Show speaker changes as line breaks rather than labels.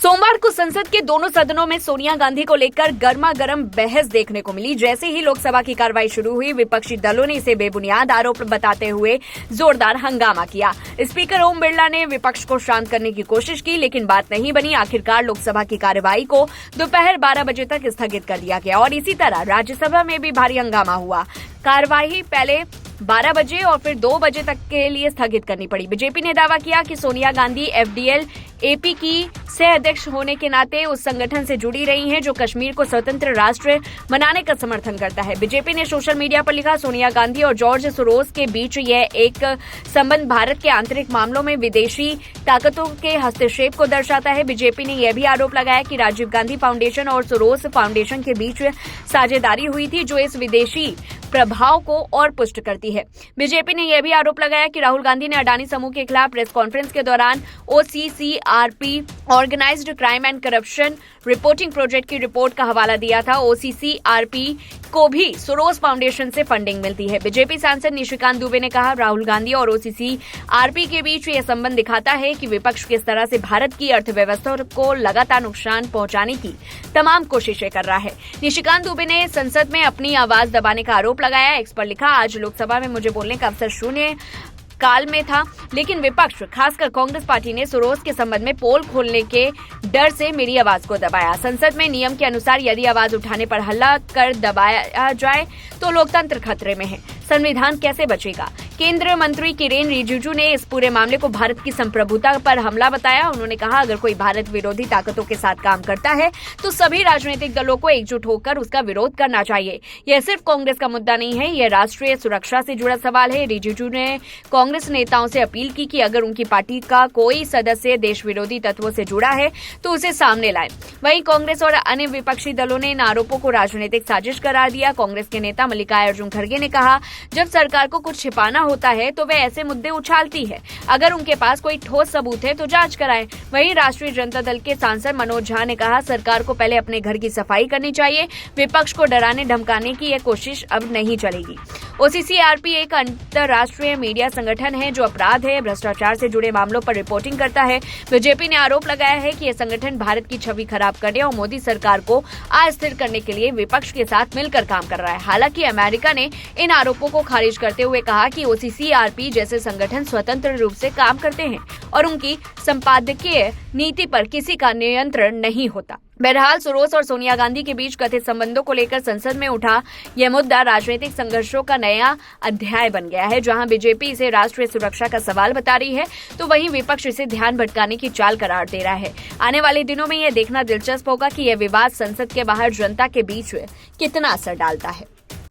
सोमवार को संसद के दोनों सदनों में सोनिया गांधी को लेकर गर्मा गर्म बहस देखने को मिली। जैसे ही लोकसभा की कार्रवाई शुरू हुई, विपक्षी दलों ने इसे बेबुनियाद आरोप बताते हुए जोरदार हंगामा किया। स्पीकर ओम बिरला ने विपक्ष को शांत करने की कोशिश की, लेकिन बात नहीं बनी। आखिरकार लोकसभा की कार्यवाही को दोपहर 12 बजे तक स्थगित कर दिया गया और इसी तरह राज्यसभा में भी भारी हंगामा हुआ। कार्यवाही पहले 12 बजे और फिर 2 बजे तक के लिए स्थगित करनी पड़ी। बीजेपी ने दावा किया कि सोनिया गांधी एफडीएल एपी की सह अध्यक्ष होने के नाते उस संगठन से जुड़ी रही हैं जो कश्मीर को स्वतंत्र राष्ट्र बनाने का समर्थन करता है। बीजेपी ने सोशल मीडिया पर लिखा, सोनिया गांधी और जॉर्ज सोरोस के बीच यह एक संबंध भारत के आंतरिक मामलों में विदेशी ताकतों के हस्तक्षेप को दर्शाता है। बीजेपी ने यह भी आरोप लगाया कि राजीव गांधी फाउंडेशन और सोरोस फाउंडेशन के बीच साझेदारी हुई थी, जो इस विदेशी प्रभाव को और पुष्ट करती है। बीजेपी ने यह भी आरोप लगाया कि राहुल गांधी ने अडानी समूह के खिलाफ प्रेस कॉन्फ्रेंस के दौरान OCCRP organised crime and corruption reporting project की रिपोर्ट का हवाला दिया था। ओसीसीआरपी को भी सोरोस फाउंडेशन से फंडिंग मिलती है। बीजेपी सांसद निशिकांत दुबे ने कहा, राहुल गांधी और ओसीसीआरपी के बीच यह संबंध दिखाता है कि विपक्ष किस तरह से भारत की अर्थव्यवस्था को लगातार नुकसान पहुंचाने की तमाम कोशिशें कर रहा है। निशिकांत दुबे ने संसद में अपनी आवाज दबाने का आरोप लगाया। एक्स पर लिखा, आज लोकसभा में मुझे बोलने का अवसर शून्य काल में था, लेकिन विपक्ष खासकर कांग्रेस पार्टी ने सोरोस के संबंध में पोल खोलने के डर से मेरी आवाज को दबाया। संसद में नियम के अनुसार यदि आवाज उठाने पर हल्ला कर दबाया जाए तो लोकतंत्र खतरे में है। संविधान कैसे बचेगा? केंद्रीय मंत्री किरेन रिजिजू ने इस पूरे मामले को भारत की संप्रभुता पर हमला बताया। उन्होंने कहा, अगर कोई भारत विरोधी ताकतों के साथ काम करता है तो सभी राजनीतिक दलों को एकजुट होकर उसका विरोध करना चाहिए। यह सिर्फ कांग्रेस का मुद्दा नहीं है, यह राष्ट्रीय सुरक्षा से जुड़ा सवाल है। रिजिजू ने कांग्रेस नेताओं से अपील की कि अगर उनकी पार्टी का कोई सदस्य देश विरोधी तत्वों से जुड़ा है तो उसे सामने लाएं। वहीं कांग्रेस और अन्य विपक्षी दलों ने इन आरोपों को राजनीतिक साजिश करार दिया। कांग्रेस के नेता मल्लिकार्जुन खड़गे ने कहा, जब सरकार को कुछ छिपाना होता है तो वे ऐसे मुद्दे उछालती है। अगर उनके पास कोई ठोस सबूत है तो जांच कराएं। वहीं राष्ट्रीय जनता दल के सांसद मनोज झा ने कहा, सरकार को पहले अपने घर की सफाई करनी चाहिए। विपक्ष को डराने धमकाने की यह कोशिश अब नहीं चलेगी। ओसीसीआरपी एक अंतर्राष्ट्रीय मीडिया संगठन है जो अपराध है, भ्रष्टाचार से जुड़े मामलों पर रिपोर्टिंग करता है। बीजेपी ने आरोप लगाया है कि यह संगठन भारत की छवि खराब करने और मोदी सरकार को अस्थिर करने के लिए विपक्ष के साथ मिलकर काम कर रहा है। हालांकि अमेरिका ने इन आरोपों को खारिज करते हुए कहा कि ओसीसीआरपी जैसे संगठन स्वतंत्र रूप से काम करते हैं और उनकी संपादकीय नीति पर किसी का नियंत्रण नहीं होता। बहरहाल सोरोस और सोनिया गांधी के बीच कथित संबंधों को लेकर संसद में उठा यह मुद्दा राजनीतिक संघर्षों का नया अध्याय बन गया है। जहां बीजेपी इसे राष्ट्रीय सुरक्षा का सवाल बता रही है तो वहीं विपक्ष इसे ध्यान भटकाने की चाल करार दे रहा है। आने वाले दिनों में यह देखना दिलचस्प होगा कि यह विवाद संसद के बाहर जनता के बीच कितना असर डालता है।